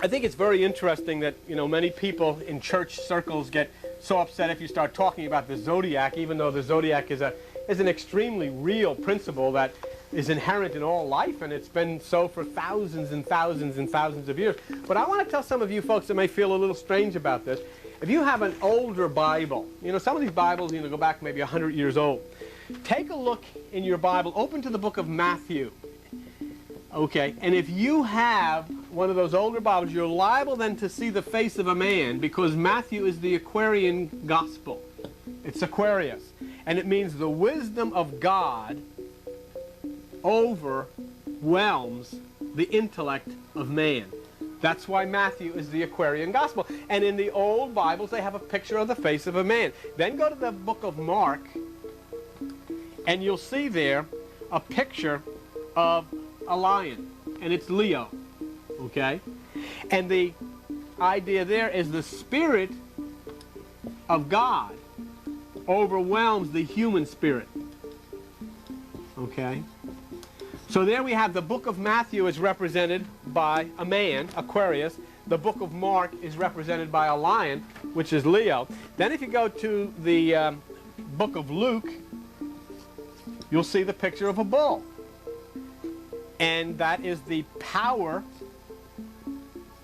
I think it's very interesting that, many people in church circles get so upset if you start talking about the zodiac, even though the zodiac is an extremely real principle that is inherent in all life, and it's been so for thousands and thousands and thousands of years. But I want to tell some of you folks that may feel a little strange about this. If you have an older Bible, some of these Bibles go back maybe 100 years old. Take a look in your Bible, open to the book of Matthew. Okay, and if you have one of those older Bibles, you're liable then to see the face of a man, because Matthew is the Aquarian gospel. It's Aquarius. And it means the wisdom of God overwhelms the intellect of man. That's why Matthew is the Aquarian gospel. And in the old Bibles, they have a picture of the face of a man. Then go to the book of Mark, and you'll see there a picture of a lion, and it's Leo. Okay? And the idea there is the Spirit of God overwhelms the human spirit. Okay? So there we have the book of Matthew is represented by a man, Aquarius. The book of Mark is represented by a lion, which is Leo. Then if you go to the book of Luke, you'll see the picture of a bull. And that is the power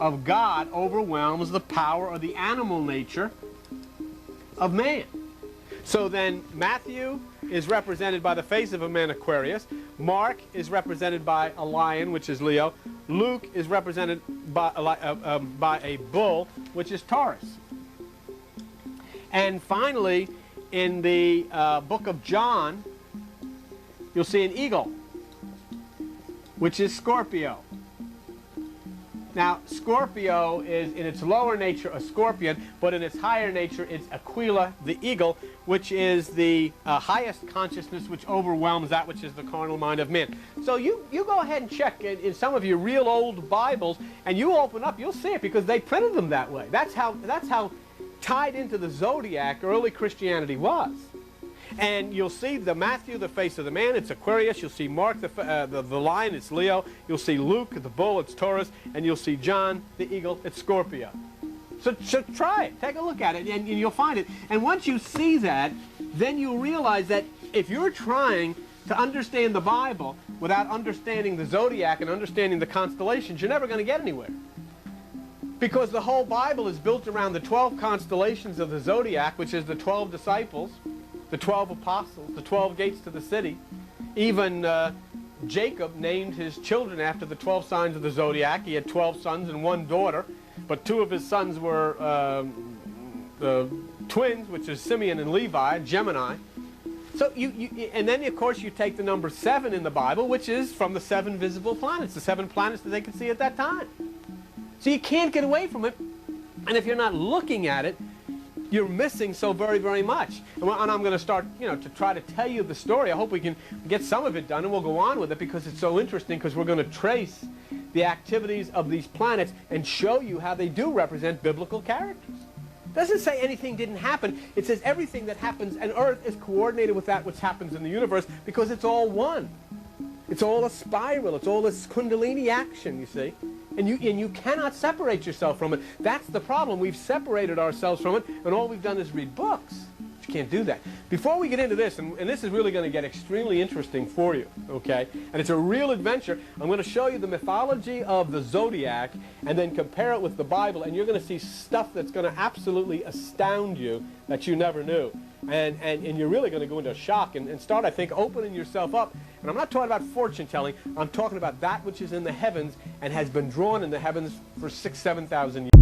of God overwhelms the power of the animal nature of man. So then Matthew is represented by the face of a man, Aquarius. Mark is represented by a lion, which is Leo. Luke is represented by a bull, which is Taurus. And finally, in the book of John, you'll see an eagle, which is Scorpio. Now, Scorpio is in its lower nature a scorpion, but in its higher nature it's Aquila, the eagle, which is the highest consciousness which overwhelms that which is the carnal mind of man. So you go ahead and check in some of your real old Bibles, and you open up, you'll see it, because they printed them that way. That's how tied into the zodiac early Christianity was. And you'll see the Matthew, the face of the man, it's Aquarius. You'll see Mark, the lion, it's Leo. You'll see Luke, the bull, it's Taurus. And you'll see John, the eagle, it's Scorpio. So try it. Take a look at it, and you'll find it. And once you see that, then you'll realize that if you're trying to understand the Bible without understanding the zodiac and understanding the constellations, you're never going to get anywhere. Because the whole Bible is built around the 12 constellations of the zodiac, which is the 12 disciples, the 12 apostles, the 12 gates to the city. Even Jacob named his children after the 12 signs of the zodiac. He had 12 sons and one daughter, but two of his sons were the twins, which is Simeon and Levi, Gemini. So and then of course you take the number 7 in the Bible, which is from the 7 visible planets, the 7 planets that they could see at that time. So you can't get away from it, and if you're not looking at it, you're missing so very, very much. And I'm going to start, to try to tell you the story. I hope we can get some of it done, and we'll go on with it because it's so interesting, because we're going to trace the activities of these planets and show you how they do represent biblical characters. It doesn't say anything didn't happen. It says everything that happens on Earth is coordinated with that which happens in the universe, because it's all one. It's all a spiral. It's all this kundalini action, you see. And you cannot separate yourself from it. That's the problem. We've separated ourselves from it, and all we've done is read books. You can't do that. Before we get into this, and this is really going to get extremely interesting for you, okay? And it's a real adventure. I'm going to show you the mythology of the zodiac and then compare it with the Bible, and you're going to see stuff that's going to absolutely astound you that you never knew. And you're really going to go into a shock and start, I think, opening yourself up. And I'm not talking about fortune telling. I'm talking about that which is in the heavens and has been drawn in the heavens for 6,000 to 7,000 years.